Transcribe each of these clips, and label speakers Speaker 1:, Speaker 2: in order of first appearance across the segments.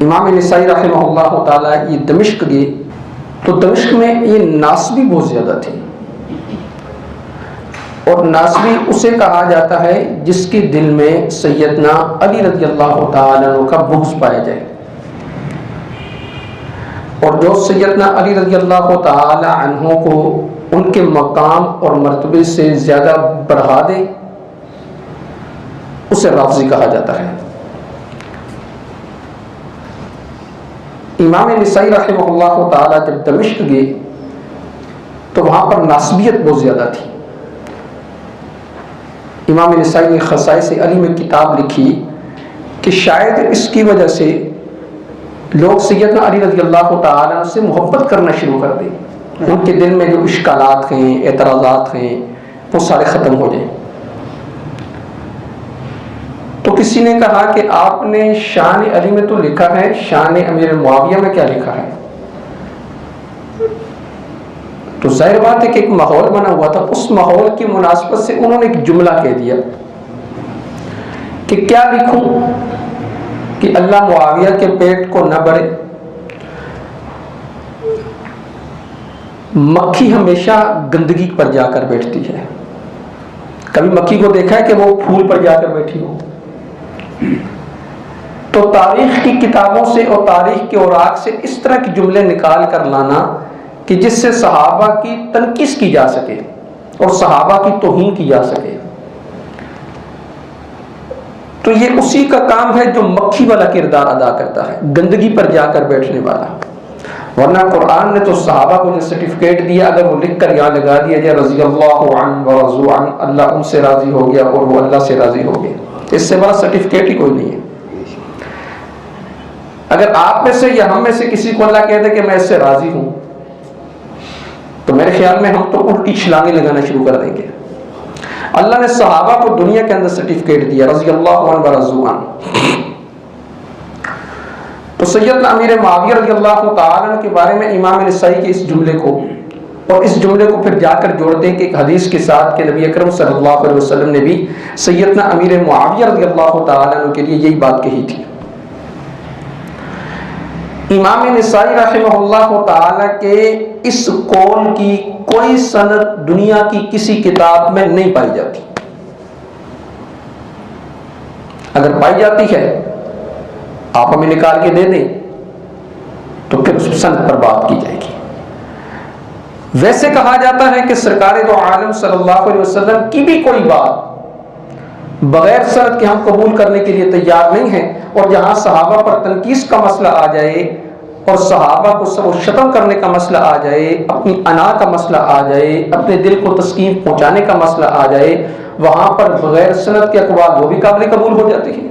Speaker 1: امام نسائی رحمہ اللہ تعالیٰ یہ دمشق گئے تو دمشق میں یہ ناسبی بہت زیادہ تھے، اور ناسبی اسے کہا جاتا ہے جس کے دل میں سیدنا علی رضی اللہ تعالیٰ عنہ کا بغض پایا جائے، اور جو سیدنا علی رضی اللہ تعالیٰ عنہ کو ان کے مقام اور مرتبے سے زیادہ بڑھا دے اسے رافضی کہا جاتا ہے۔ امام نسائی رحمہ اللہ تعالیٰ جب دمشق گئے تو وہاں پر ناسبیت بہت زیادہ تھی۔ امام نسائی نے خصائص علی میں کتاب لکھی کہ شاید اس کی وجہ سے لوگ سیدنا علی رضی اللہ تعالیٰ سے محبت کرنا شروع کر دیں، ان کے دل میں جو اشکالات ہیں، اعتراضات ہیں، وہ سارے ختم ہو جائیں۔ تو کسی نے کہا کہ آپ نے شان علی میں تو لکھا ہے، شان امیر معاویہ میں کیا لکھا ہے؟ تو ظاہر بات ہے کہ ایک ماحول بنا ہوا تھا، اس ماحول کی مناسبت سے انہوں نے ایک جملہ کہہ دیا کہ کیا لکھوں کہ اللہ معاویہ کے پیٹ کو نہ بڑھے۔ مکھی ہمیشہ گندگی پر جا کر بیٹھتی ہے، کبھی مکھی کو دیکھا ہے کہ وہ پھول پر جا کر بیٹھی ہو؟ تو تاریخ کی کتابوں سے اور تاریخ کے اوراق سے اس طرح کے جملے نکال کر لانا کہ جس سے صحابہ کی تنقیص کی جا سکے اور صحابہ کی توہین کی جا سکے، تو یہ اسی کا کام ہے جو مکھی والا کردار ادا کرتا ہے، گندگی پر جا کر بیٹھنے والا۔ ورنہ قرآن نے تو صحابہ کو جو سرٹیفکیٹ دیا، اگر وہ لکھ کر یہاں لگا دیا جائے رضی اللہ عنہ ورضوا عنہ، اللہ ان سے راضی ہو گیا اور وہ اللہ سے راضی ہو گئے، اس سے بڑا سرٹیفکیٹ ہی کوئی نہیں ہے۔ اگر آپ میں سے یا ہم میں سے کسی کو اللہ کہہ دے کہ میں اس سے راضی ہوں، تو میرے خیال میں ہم تو الٹی چھلانگیں لگانا شروع کر دیں گے۔ اللہ نے صحابہ کو دنیا کے اندر سرٹیفکیٹ دیا رضی اللہ عنہ ورضوا عنہ۔ تو سیدنا امیر معاویہ رضی اللہ تعالیٰ عنہ کے بارے میں امام نسائی کے اس جملے کو اور اس جملے کو پھر جا کر جوڑتے ہیں کہ ایک حدیث کے ساتھ کہ نبی اکرم صلی اللہ علیہ وسلم نے بھی سیدنا امیر معاویہ رضی اللہ تعالیٰ عنہ کے لیے یہی بات کہی تھی۔ امام نسائی رحمہ اللہ تعالیٰ کے اس قول کی کوئی سند دنیا کی کسی کتاب میں نہیں پائی جاتی، اگر پائی جاتی ہے آپ ہمیں نکال کے دے دیں تو پھر اس سند پر بات کی جائے گی۔ ویسے کہا جاتا ہے کہ سرکار دو عالم صلی اللہ علیہ وسلم کی بھی کوئی بات بغیر سند کے ہم قبول کرنے کے لیے تیار نہیں ہیں، اور جہاں صحابہ پر تنقیص کا مسئلہ آ جائے اور صحابہ کو سب و شتم کرنے کا مسئلہ آ جائے، اپنی انا کا مسئلہ آ جائے، اپنے دل کو تسکین پہنچانے کا مسئلہ آ جائے، وہاں پر بغیر سند کے اقوال وہ بھی قابل قبول ہو جاتے ہیں۔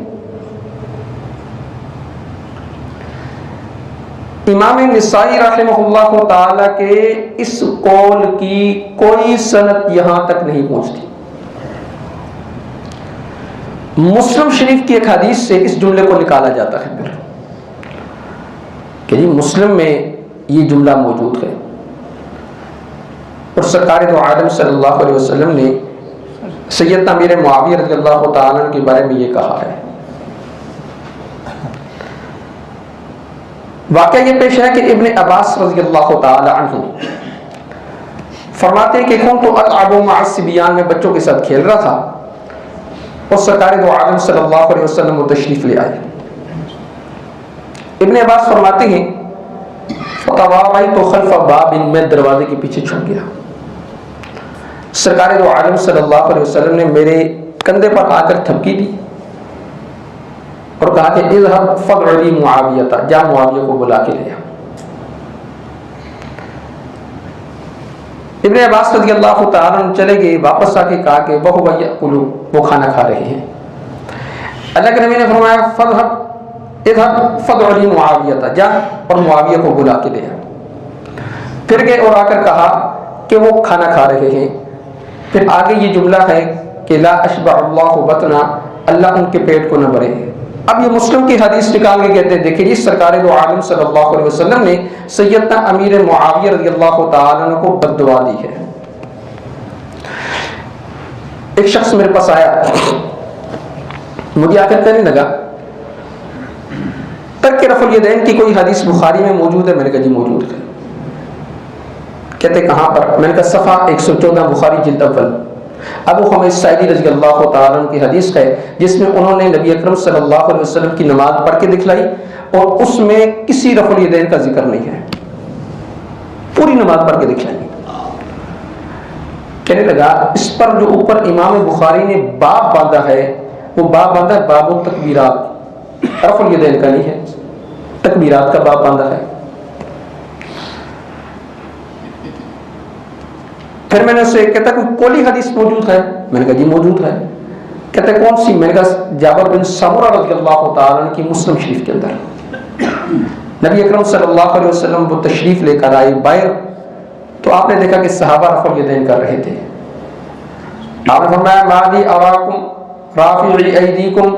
Speaker 1: امام نسائی رحمہ اللہ تعالیٰ کے اس قول کی کوئی سند یہاں تک نہیں پہنچتی۔ مسلم شریف کی ایک حدیث سے اس جملے کو نکالا جاتا ہے پھر کہ جی مسلم میں یہ جملہ موجود ہے، اور سرکار دو عالم صلی اللہ علیہ وسلم نے سیدنا امیر معاویہ رضی اللہ تعالیٰ عنہ کے بارے میں یہ کہا ہے۔ واقعہ یہ پیش ہے کہ ابن عباس رضی اللہ تعالی عنہ فرماتے ہیں کہ کون تو العب مع الصبیان میں بچوں کے ساتھ کھیل رہا تھا، اور سرکار دو عالم صلی اللہ علیہ وسلم وہ تشریف لے آئے۔ ابن عباس فرماتے ہیں فتواريت خلف باب، میں دروازے کے پیچھے چھپ گیا، سرکار دو عالم صلی اللہ علیہ وسلم نے میرے کندھے پر آ کر تھپکی دی اور کہا کہ اذهب فادع لي معاویہ، جا معاویہ کو بلا کے لے آ۔ ابن عباس رضی اللہ تعالیٰ عنہ چلے گئے، واپس آ کے کہا کہ وهو يأكل، وہ کھانا کھا رہے ہیں۔ اللہ کے نبی نے فرمایا اذهب فادع لي معاویہ، جا اور معاویہ کو بلا کے لے آ۔ پھر گئے اور آ کر کہا کہ وہ کھانا کھا رہے ہیں۔ پھر آگے یہ جملہ ہے کہ لا اشبع اللہ بطنا، اللہ ان کے پیٹ کو نہ بھرے۔ اب یہ مسلم کی حدیث نکال کے کہتے ہیں دیکھیں جی سرکار دو عالم صلی اللہ علیہ وسلم نے سیدنا امیر معاویہ رضی اللہ تعالیٰ عنہ کو بد دعا دی ہے۔ ایک شخص میرے پاس آیا، مجھے آ کر کہنے لگا ترک رفع الیدین کی کوئی حدیث بخاری میں موجود ہے؟ میں نے کہا جی موجود ہے۔ کہتے کہاں پر؟ میں نے کہا صفحہ 114 بخاری جلد اول، ابو حمید ساعدی رضی اللہ تعالیٰ عنہ کی حدیث ہے جس میں انہوں نے نبی اکرم صلی اللہ علیہ وسلم کی نماز پڑھ کے دکھلائی اور اس میں کسی رفع الیدین کا ذکر نہیں ہے، پوری نماز پڑھ کے دکھلائی۔ کہنے لگا اس پر جو اوپر امام بخاری نے باب باندھا ہے وہ باب باندھا ہے باب التکبیرات، رفع الیدین کا نہیں ہے، تکبیرات کا باب باندھا ہے۔ پھر میں نے اسے کہتا کوئی کولی حدیث موجود ہے؟ میں نے کہا جی موجود ہے۔ کہتا ہے کون سی؟ میں نے کہا جابر بن سمرہ رضی اللہ تعالیٰ عنہ کی مسلم شریف کے اندر نبی اکرم صلی اللہ علیہ وسلم وہ تشریف لے کر آئے باہر، تو آپ نے دیکھا کہ صحابہ رفع الیدین کر رہے تھے۔ آپ نے فرمایا ما لی اراکم رافعی ایدیکم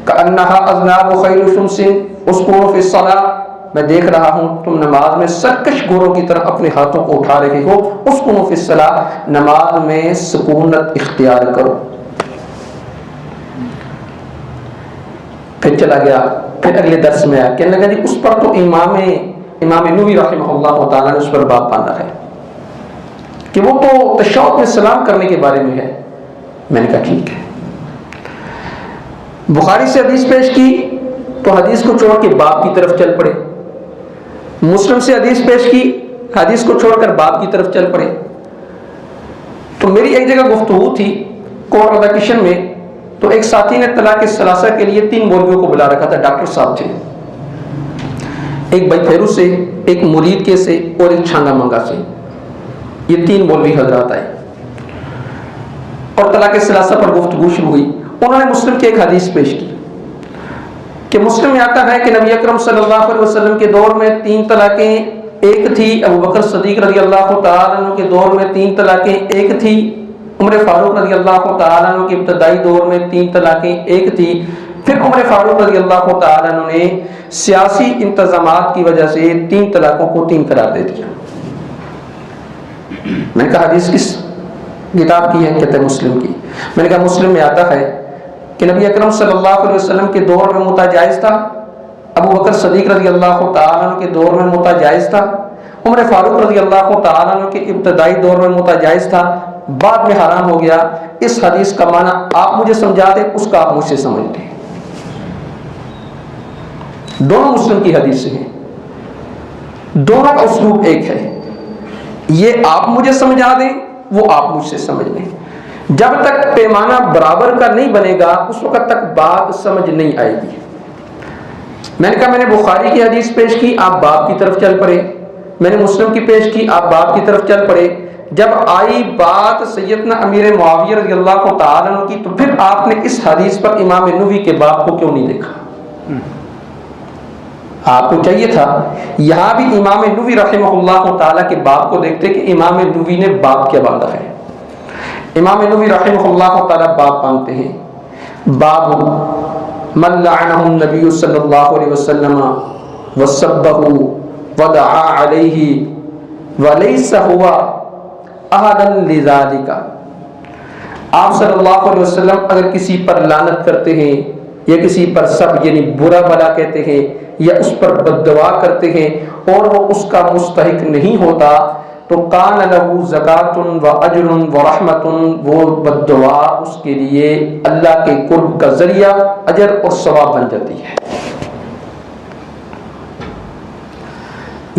Speaker 1: کانہا اذناب خیل شمس اسکنوا فی الصلاۃ، میں دیکھ رہا ہوں تم نماز میں سرکش گھوڑوں کی طرح اپنے ہاتھوں کو اٹھا رہے ہو، اسکنوا فی الصلاۃ، نماز میں سکونت اختیار کرو۔ پھر چلا گیا، پھر اگلے درس میں آیا، کہنے لگا جی اس پر تو امام نووی رحمہ اللہ تعالیٰ نے اس پر باب باندھا ہے کہ وہ تو تشہد میں سلام کرنے کے بارے میں ہے۔ میں نے کہا ٹھیک ہے۔ بخاری سے حدیث پیش کی تو حدیث کو چھوڑ کے باب کی طرف چل پڑے، مسلم سے حدیث پیش کی حدیث کو چھوڑ کر باب کی طرف چل پڑے۔ تو میری ایک جگہ گفتگو تھی کور اداکشن میں، تو ایک ساتھی نے طلاق ثلاثہ کے لیے 3 مولویوں کو بلا رکھا تھا، ڈاکٹر صاحب تھے، ایک بھائی پھیرو سے، ایک مرید کے سے اور ایک چھانگا منگا سے، یہ 3 مولوی حضرات آئے اور طلاق ثلاثہ پر گفتگو شروع ہوئی۔ انہوں نے مسلم کی ایک حدیث پیش کی کہ مسلم میں آتا ہے کہ نبی اکرم صلی اللہ علیہ وسلم کے دور میں 3 طلاقیں ایک تھی، ابو بکر صدیق رضی اللہ تعالیٰ عنہ کے دور میں 3 طلاقیں ایک تھی، عمر فاروق رضی اللہ تعالیٰ عنہ کے ابتدائی دور میں 3 طلاقیں ایک تھی، پھر عمر فاروق رضی اللہ تعالیٰ عنہ نے سیاسی انتظامات کی وجہ سے 3 طلاقوں کو 3 قرار دے دیا۔ میں نے کہا حدیث کس کتاب کی ہے؟ کہتے ہیں مسلم کی۔ میں نے کہا مسلم میں آتا ہے کہ نبی اکرم صلی اللہ علیہ وسلم کے دور میں متع جائز تھا، ابو بکر صدیق رضی اللہ تعالیٰ عنہ کے دور میں متع جائز تھا، عمر فاروق رضی اللہ تعالیٰ عنہ کے ابتدائی دور میں متع جائز تھا، بعد میں حرام ہو گیا۔ اس حدیث کا معنی آپ مجھے سمجھا دیں، اس کا آپ مجھ سے سمجھ لیں۔ دونوں مسلم کی حدیثیں ہیں، دونوں کا اسلوب ایک ہے، یہ آپ مجھے سمجھا دیں، وہ آپ مجھ سے سمجھ لیں۔ جب تک پیمانہ برابر کا نہیں بنے گا اس وقت تک بات سمجھ نہیں آئے گی۔ میں نے کہا میں نے بخاری کی حدیث پیش کی، آپ باب کی طرف چل پڑے، میں نے مسلم کی پیش کی، آپ باب کی طرف چل پڑے۔ جب آئی بات سیدنا امیر معاویہ رضی اللہ تعالیٰ عنہ کی تو پھر آپ نے اس حدیث پر امام نووی کے باب کو کیوں نہیں دیکھا؟ آپ کو چاہیے تھا یہاں بھی امام نووی رحمہ اللہ تعالیٰ کے باب کو دیکھتے کہ امام نووی نے باب کیا باندھا ہے۔ امام نووی رحمہ اللہ تعالیٰ باب باندھتے ہیں، باب من لعنہ النبی صلی اللہ علیہ وسلم وسبہ ودعا علیہ ولیس ہوا احدا لذالک۔ آپ صلی اللہ علیہ وسلم اگر کسی پر لعنت کرتے ہیں یا کسی پر سب یعنی برا بھلا کہتے ہیں یا اس پر بد دعا کرتے ہیں اور وہ اس کا مستحق نہیں ہوتا تو کان لہ زکاۃ و اجر و رحمۃ، وہ بد دعا اس کے لیے اللہ کے قرب کا ذریعہ، اجر اور ثواب بن جاتی ہے۔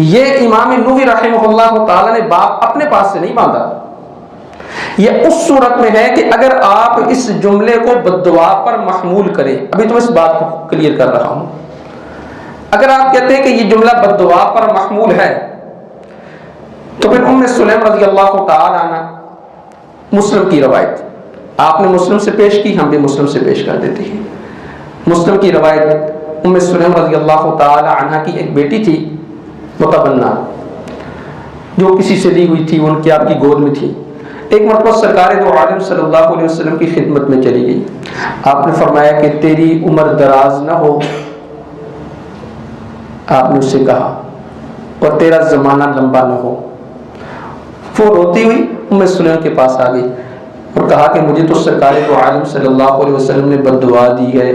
Speaker 1: یہ امام نووی رحمہ اللہ تعالی نے باب اپنے پاس سے نہیں باندھا، یہ اس صورت میں ہے کہ اگر آپ اس جملے کو بد دعا پر محمول کریں، ابھی تو اس بات کو کلیئر کر رہا ہوں، اگر آپ کہتے ہیں کہ یہ جملہ بد دعا پر محمول ہے تو پھر ام سلیم رضی اللہ تعالی عنہ، مسلم کی روایت آپ نے مسلم سے پیش کی، ہم بھی مسلم سے پیش کر دیتے ہیں۔ مسلم کی روایت ام سلیم رضی اللہ تعالی عنہ کی ایک بیٹی تھی متبنہ، جو کسی سے لی ہوئی تھی، ان کی آپ کی گود میں تھی۔ ایک مرتبہ سرکار دو عالم صلی اللہ علیہ وسلم کی خدمت میں چلی گئی، آپ نے فرمایا کہ تیری عمر دراز نہ ہو، آپ نے اس سے کہا، اور تیرا زمانہ لمبا نہ ہو۔ وہ روتی ہوئی ام سلیم کے پاس آ گئی اور کہا کہ مجھے تو سرکار دو عالم صلی اللہ علیہ وسلم نے بد دعا دی ہے،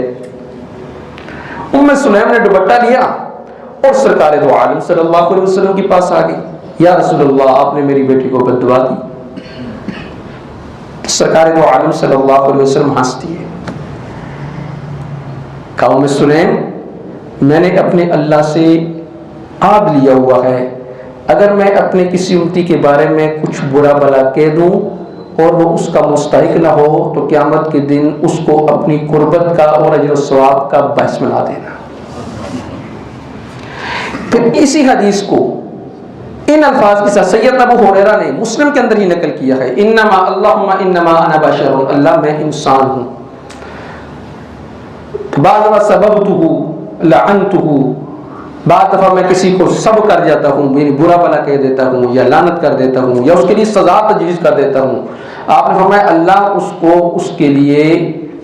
Speaker 1: سلیم نے دوپٹہ لیا اور سرکار دو عالم صلی اللہ علیہ وسلم کے پاس آ گئی، یا رسول اللہ آپ نے میری بیٹی کو بد دعا دی۔ سرکار دو عالم صلی اللہ علیہ وسلم ہنس دیے، کہا سلیم میں نے اپنے اللہ سے عہد لیا ہوا ہے، اگر میں اپنے کسی امتی کے بارے میں کچھ برا بلا کہہ دوں اور وہ اس کا مستحق نہ ہو تو قیامت کے دن اس کو اپنی قربت کا اور اجر و ثواب کا باعث بنا دینا۔ پھر اسی حدیث کو ان الفاظ کے ساتھ سید ابو ہریرہ نے مسلم کے اندر ہی نقل کیا ہے، انما اللہم انما انا بشر، اللہ میں انسان ہوں، بعض دفعہ سببتہ لعنتہ، بعض دفعہ میں کسی کو سب کر جاتا ہوں، یعنی برا بلا کہہ دیتا ہوں یا لعنت کر دیتا ہوں یا اس کے لیے سزا تجویز کر دیتا ہوں۔ آپ نے فرمایا اللہ اس کو اس کے لیے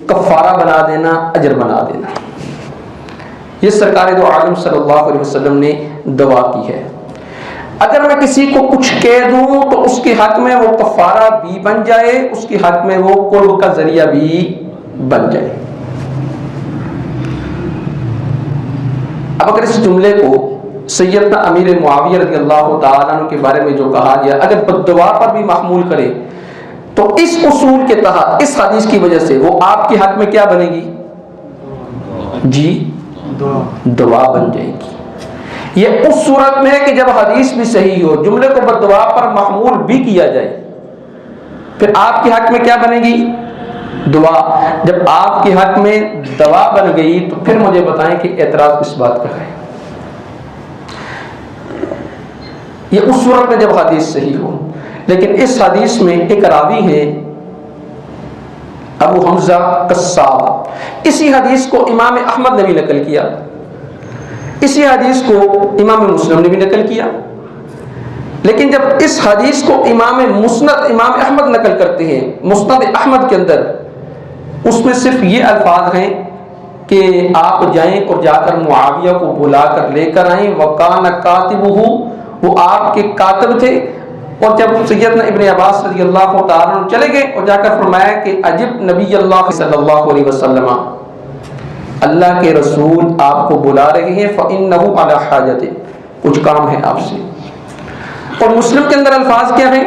Speaker 1: کفارہ بنا دینا، اجر بنا دینا۔ یہ سرکار دو عالم صلی اللہ علیہ وسلم نے دعا کی ہے۔ اگر میں کسی کو کچھ کہہ دوں تو اس کے حق میں وہ کفارہ بھی بن جائے، اس کے حق میں وہ قرب کا ذریعہ بھی بن جائے۔ اب اگر اس جملے کو سیدنا امیر معاویہ رضی اللہ تعالیٰ عنہ کے بارے میں جو کہا گیا اگر بد دعا پر بھی محمول کرے تو اس اصول کے تحت اس حدیث کی وجہ سے وہ آپ کے حق میں کیا بنے گی؟ جی دعا بن جائے گی۔ یہ اس صورت میں ہے کہ جب حدیث بھی صحیح ہو، جملے کو بد دعا پر محمول بھی کیا جائے، پھر آپ کے حق میں کیا بنے گی؟ دعا۔ جب آپ کے حق میں دعا بن گئی تو پھر مجھے بتائیں کہ اعتراض کس بات کا ہے؟ یہ اس صورت میں جب حدیث صحیح ہو۔ لیکن اس حدیث میں ایک راوی ہے ابو حمزہ قصاب، اسی حدیث کو امام احمد نے بھی نقل کیا، اسی حدیث کو امام مسلم نے بھی نقل کیا، لیکن جب اس حدیث کو امام احمد نقل کرتے ہیں مسند احمد کے اندر، اس میں صرف یہ الفاظ ہیں کہ آپ جائیں اور جا کر معاویہ کو بلا کر لے کر آئیں، وَقَانَ كَاتِبُهُ، وہ آپ کے کاتب تھے۔ اور جب سیدنا ابن عباس رضی اللہ تعالیٰ عنہ چلے گئے اور جا کر فرمایا کہ عجب نبی اللہ صلی اللہ علیہ وسلم، اللہ کے رسول آپ کو بلا رہے ہیں، فَإِنَّهُ عَلَى حَاجَتِ، کچھ کام ہے آپ سے۔ اور مسلم کے اندر الفاظ کیا ہیں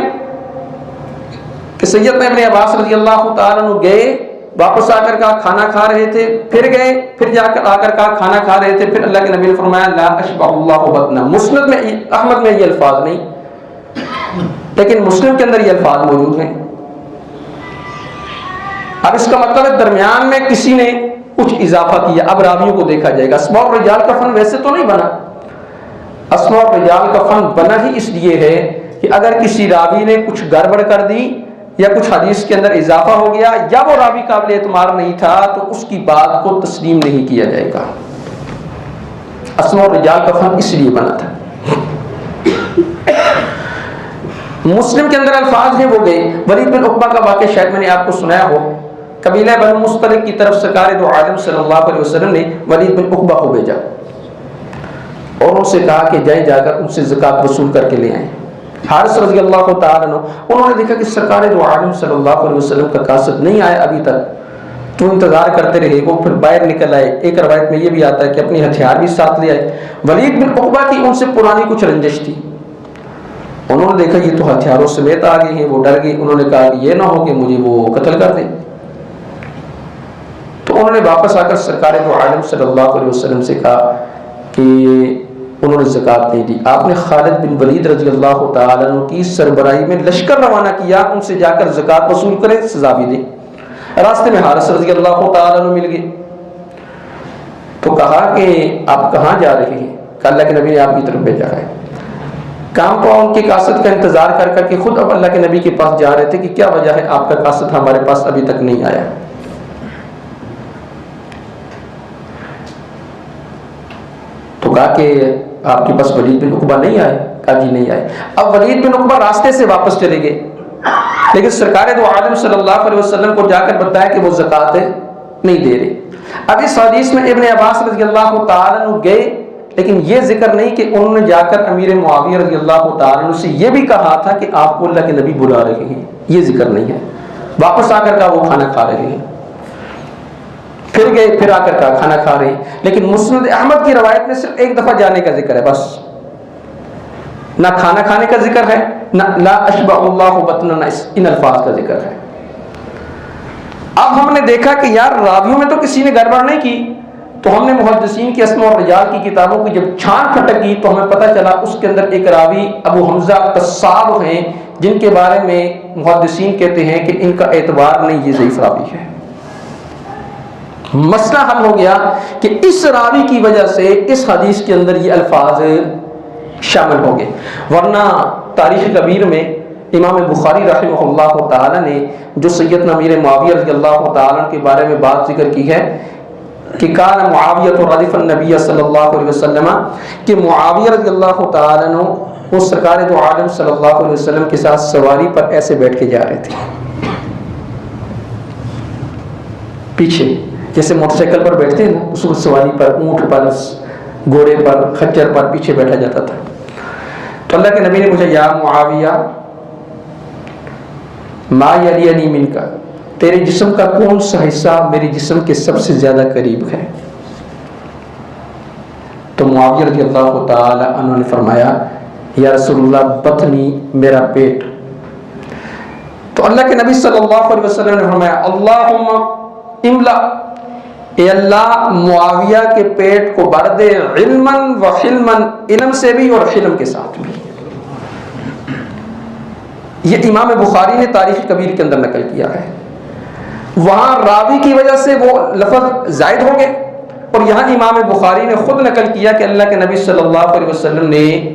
Speaker 1: کہ سیدنا ابن عباس رضی اللہ تعالیٰ عنہ گئے، واپس آ کر کہا کھانا کھا رہے تھے، پھر گئے، پھر جا کر آ کر کہا کھانا کھا رہے تھے، پھر اللہ کے نبی نے فرمایا لا اشبع اللہ بطنا۔ مسند میں احمد میں یہ الفاظ نہیں، لیکن مسلم کے اندر یہ الفاظ موجود ہیں۔ اب اس کا مطلب ہے درمیان میں کسی نے کچھ اضافہ کیا۔ اب راویوں کو دیکھا جائے گا۔ اسماء الرجال کا فن ویسے تو نہیں بنا، اسماء الرجال کا فن بنا ہی اس لیے ہے کہ اگر کسی راوی نے کچھ گڑبڑ کر دی یا کچھ حدیث کے اندر اضافہ ہو گیا یا وہ راوی قابل اعتماد نہیں تھا تو اس کی بات کو تسلیم نہیں کیا جائے گا۔ اسماء الرجال کا فن اس لیے بنا تھا۔ مسلم کے اندر الفاظ ہیں وہ گئے۔ ولید بن عقبہ کا واقعہ شاید میں نے آپ کو سنایا ہو، قبیلہ بنو مصطلق کی طرف سرکار دو عالم صلی اللہ علیہ وسلم نے ولید بن عقبہ کو بھیجا اور ان سے کہا کہ جائیں جا کر ان سے زکوٰۃ وصول کر کے لے آئیں۔ حارث رضی اللہ تعالیٰ عنہ انہوں نے دیکھا کہ سرکار دو عالم صلی اللہ علیہ وسلم کا قاصد نہیں آیا ابھی تک، تو انتظار کرتے رہے۔ وہ پھر باہر نکل آئے۔ ایک روایت میں یہ بھی آتا ہے کہ اپنی ہتھیار بھی ساتھ لے آئے۔ ولید بن عقبہ کی ان سے پرانی کچھ رنجش تھی، انہوں نے دیکھا یہ تو ہتھیاروں سمیت آ گئے ہیں، وہ ڈر گئے۔ انہوں نے کہا کہ یہ نہ ہو کہ مجھے وہ قتل کر دیں، تو انہوں نے واپس آ کر سرکار دو عالم صلی اللہ علیہ وسلم سے کہا کہ انہوں نے زکوٰۃ نہیں دی۔ آپ نے خالد بن ولید رضی اللہ تعالیٰ عنہ کی سربراہی میں لشکر روانہ کیا، ان سے جا کر زکوٰۃ وصول کریں، سزا بھی دیں۔ راستے میں حارث رضی اللہ تعالیٰ عنہ مل گئے تو کہا کہ آپ کہاں جا رہے ہیں؟ کہ اللہ کے نبی نے آپ کی طرف بھیجا ہے۔ کام کو ان کے قاصد کا انتظار کر کر کے خود اب اللہ کے نبی کے پاس جا رہے تھے کہ کیا وجہ ہے آپ کا قاصد ہمارے پاس ابھی تک نہیں آیا۔ تو کہا کہ آپ کے پاس ولید بن عقبہ نہیں آئے؟ کہا جی نہیں آئے۔ اب ولید بن عقبہ راستے سے واپس چلے گئے، لیکن سرکار دو عالم صلی اللہ علیہ وسلم کو جا کر بتایا کہ وہ زکوٰۃ نہیں دے رہے۔ اب اس حدیث میں ابن عباس رضی اللہ تعالیٰ عنہ گئے، لیکن یہ ذکر نہیں کہ انہوں نے جا کر امیر معاویہ رضی اللہ تعالیٰ عنہ سے یہ بھی کہا تھا کہ آپ کو اللہ کے نبی بلا رہے ہیں، یہ ذکر نہیں ہے۔ واپس آ کر کہا وہ کھانا کھا رہے ہیں۔ پھر گئے، پھر آ کر کہا کھانا کھا رہے ہیں. لیکن مسند احمد کی روایت میں صرف ایک دفعہ جانے کا ذکر ہے بس، نہ کھانا کھانے کا ذکر ہے، نہ لا اشبع اللہ بطنا، نہ ان الفاظ کا ذکر ہے. اب ہم نے دیکھا کہ یار راویوں میں تو کسی نے گڑبڑ نہیں کی، تو ہم نے محدثین کی اسماء اور رجال کی کتابوں کی جب چھان پھٹک کی تو ہمیں پتہ چلا اس کے اندر ایک راوی ابو حمزہ قصاب ہیں، جن کے بارے میں محدثین کہتے ہیں کہ ان کا اعتبار نہیں، یہ ضعیف راوی ہے. مسئلہ حل ہو گیا کہ اس راوی کی وجہ سے اس حدیث کے اندر یہ الفاظ شامل ہو گئے. ورنہ تاریخ کبیر میں امام بخاری رحمہ اللہ تعالی نے جو سیدنا امیر معاویہ رضی اللہ تعالی کے بارے میں بات ذکر کی ہے کہ کان معاویہ ردف النبی صلی اللہ علیہ وسلم، کہ معاویہ رضی اللہ تعالی عنہ وہ سرکار دو عالم صلی اللہ علیہ وسلم کے ساتھ سواری پر ایسے بیٹھ کے جا رہے تھے، پیچھے جیسے موٹر سائیکل پر بیٹھتے ہیں نا، اس کو سواری پر، اونٹ پر، گھوڑے پر، خچر پر پیچھے بیٹھا جاتا تھا. تو اللہ کے نبی نے پوچھا یا معاویہ ما یلینی منک، تیرے جسم کا کون سا حصہ میرے جسم کے سب سے زیادہ قریب ہے؟ تو معاویہ رضی اللہ تعالی عنہ نے فرمایا یا رسول اللہ بطنی، میرا پیٹ. تو اللہ کے نبی صلی اللہ علیہ وسلم نے فرمایا اللہم املا، اے اللہ معاویہ کے پیٹ کو بھر دے علما و حلما، علم سے بھی اور حلم کے ساتھ بھی. یہ امام بخاری نے تاریخ کبیر کے اندر نقل کیا ہے. وہاں راوی کی وجہ سے وہ لفظ زائد ہو گئے، اور یہاں امام بخاری نے خود نقل کیا کہ اللہ کے نبی صلی اللہ علیہ وسلم نے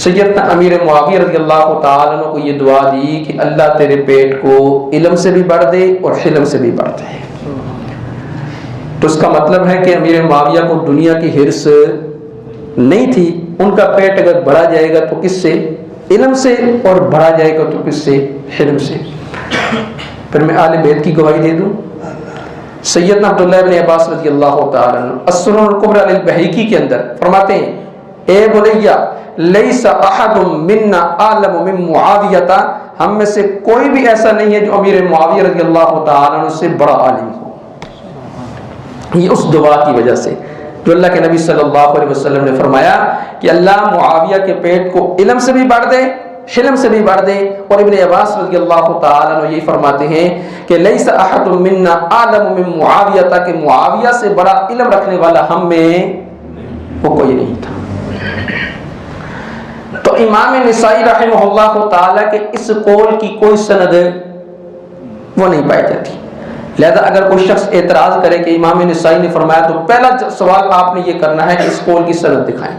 Speaker 1: سیدنا امیر معاویہ رضی اللہ تعالیٰ عنہ کو یہ دعا دی کہ اللہ تیرے پیٹ کو علم سے بھی بڑھ دے اور حلم سے بھی بڑھ دے. تو اس کا مطلب ہے کہ امیر معاویہ کو دنیا کی حرص نہیں تھی، ان کا پیٹ اگر بڑھا جائے گا تو کس سے؟ علم سے، اور بڑھا جائے گا تو کس سے؟ حلم سے. پھر میں آل بیت کی گواہی دے دوں. سیدنا عبداللہ بن عباس رضی اللہ تعالیٰ عنہ السنن الکبری للبیہقی کے اندر فرماتے ہیں اے بنیا لیس احد منا اعلم من معاویہ، ہم میں سے کوئی بھی ایسا نہیں ہے جو امیر معاویہ رضی اللہ تعالیٰ عنہ سے بڑا عالم ہو. یہ اس دعا کی وجہ سے جو اللہ کے نبی صلی اللہ علیہ وسلم نے فرمایا کہ اللہ معاویہ کے پیٹ کو علم سے بھی بڑھ دے، حلم سے بھی بڑھ دے. اور ابن عباس رضی اللہ تعالیٰ عنہ یہی فرماتے ہیں کہ لیس احد منا اعلم من معاویہ، کہ معاویہ سے بڑا علم رکھنے والا ہم میں وہ کوئی نہیں تھا. تو امام نسائی رحمہ اللہ تعالیٰ کے اس قول کی کوئی سند وہ نہیں پائی جاتی. لہذا اگر کوئی شخص اعتراض کرے کہ امام نسائی نے فرمایا، تو پہلا سوال آپ نے یہ کرنا ہے کہ اس قول کی سند دکھائیں.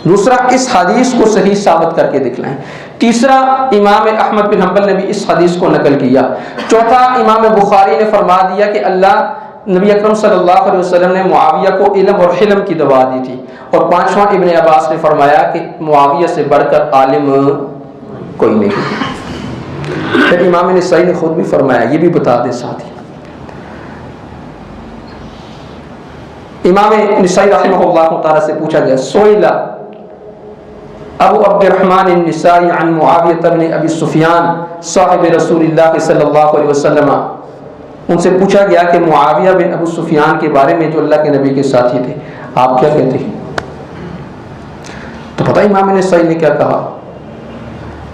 Speaker 1: دوسرا اس حدیث کو صحیح ثابت کر کے دکھلائیں. تیسرا امام احمد بن حنبل نے بھی اس حدیث کو نقل کیا. چوتھا امام بخاری نے فرما دیا کہ اللہ نبی اکرم صلی اللہ علیہ وسلم نے معاویہ کو علم اور حلم کی دعا دی تھی. اور پانچواں ابن عباس نے فرمایا کہ معاویہ سے بڑھ کر عالم کوئی نہیں. پھر امام نسائی نے خود بھی فرمایا، یہ بھی بتا دیں ساتھ ہی. امام نسائی رحمہ اللہ تعالی سے پوچھا گیا سئل ابو عبد الرحمن النسائی عن معاویہ بن ابی سفیان صاحب رسول اللہ صلی اللہ علیہ وسلم، ان سے پوچھا گیا کہ معاویہ بن ابو سفیان کے بارے میں جو اللہ کے نبی کے ساتھی تھے آپ کیا کہتے ہیں؟ تو پتہ امام نسائی نے کیا کہا؟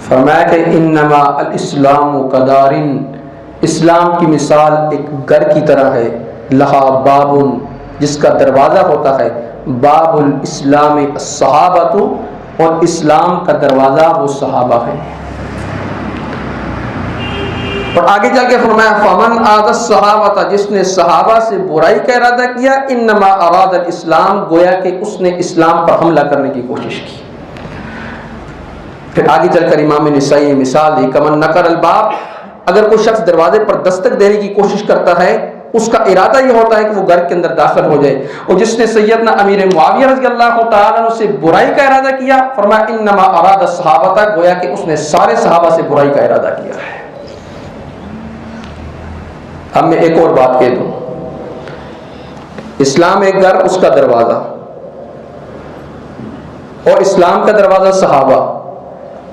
Speaker 1: فرمایا کہ انما الاسلام کدار، اسلام کی مثال ایک گھر کی طرح ہے، لہا باب، جس کا دروازہ ہوتا ہے، باب الاسلام الصحابۃ، اور اسلام کا دروازہ وہ صحابہ ہے. اور آگے چل کے فرمایا فمن آذى الصحابۃ، جس نے صحابہ سے برائی کا ارادہ کیا، انما اراد الاسلام، گویا کہ اس نے اسلام پر حملہ کرنے کی کوشش کی. پھر آگے چل کر امام نسائی نے مثال دی کمن نقر الباب، اگر کوئی شخص دروازے پر دستک دینے کی کوشش کرتا ہے، اس کا ارادہ یہ ہوتا ہے کہ وہ گھر کے اندر داخل ہو جائے. اور جس نے سیدنا امیر معاویہ رضی اللہ تعالیٰ عنہ سے برائی کا ارادہ کیا، فرمایا انما اراد الصحابۃ، گویا کہ اس نے سارے صحابہ سے برائی کا ارادہ کیا ہے. اب میں ایک اور بات کہہ دوں، اسلام ایک گھر، اس کا دروازہ، اور اسلام کا دروازہ صحابہ،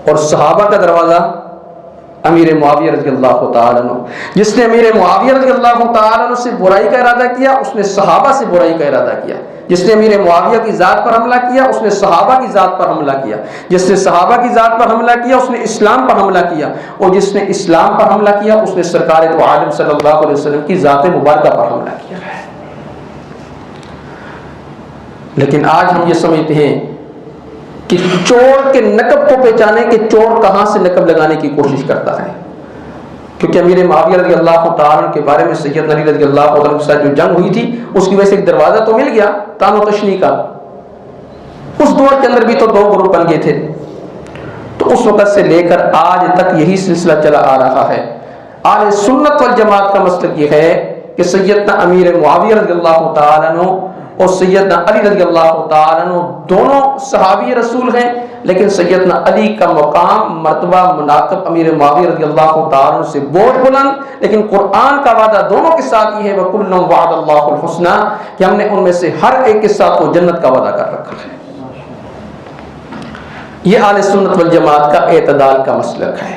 Speaker 1: اور صحابہ کا دروازہ امیر معاویہ رضی اللہ تعالیٰ عنہ. جس نے امیر معاویہ رضی اللہ تعالیٰ عنہ سے برائی کا ارادہ کیا اس نے صحابہ سے برائی کا ارادہ کیا. جس نے امیر معاویہ کی ذات پر حملہ کیا اس نے صحابہ کی ذات پر حملہ کیا. جس نے صحابہ کی ذات پر حملہ کیا اس نے اسلام پر حملہ کیا. اور جس نے اسلام پر حملہ کیا اس نے سرکار دو عالم صلی اللہ علیہ وسلم کی ذات مبارکہ پر حملہ کیا ہے. لیکن آج ہم یہ سمجھتے ہیں کہ چور کے نقب کو پہچانے کہ چور کہاں سے نقب لگانے کی کوشش کرتا ہے. کیونکہ امیر معاویہ رضی اللہ تعالیٰ کے بارے میں سیدنا علی رضی اللہ تعالیٰ کے ساتھ جو جنگ ہوئی تھی اس کی وجہ سے ایک دروازہ تو مل گیا تان و تشنیع کا. اس دور کے اندر بھی تو دو گروپ بن گئے تھے. تو اس وقت سے لے کر آج تک یہی سلسلہ چلا آ رہا ہے. اہل سنت والجماعت کا مسلک یہ ہے کہ سیدنا امیر معاویہ رضی اللہ تعالیٰ عنہ اور سیدنا علی رضی اللہ تعالیٰ عنہ دونوں صحابی رسول ہیں. لیکن سیدنا علی کا مقام مرتبہ مناقب امیر معاویہ رضی اللہ تعالیٰ عنہ سے بہت بلند. لیکن قرآن کا وعدہ دونوں کے ساتھ یہ ہے وَكُلًّا وَعَدَ اللَّهُ الْحُسْنَى کہ ہم نے ان میں سے ہر ایک کے ساتھ وہ جنت کا وعدہ کر رکھا ہے. یہ اہل سنت والجماعت کا اعتدال کا مسلک ہے.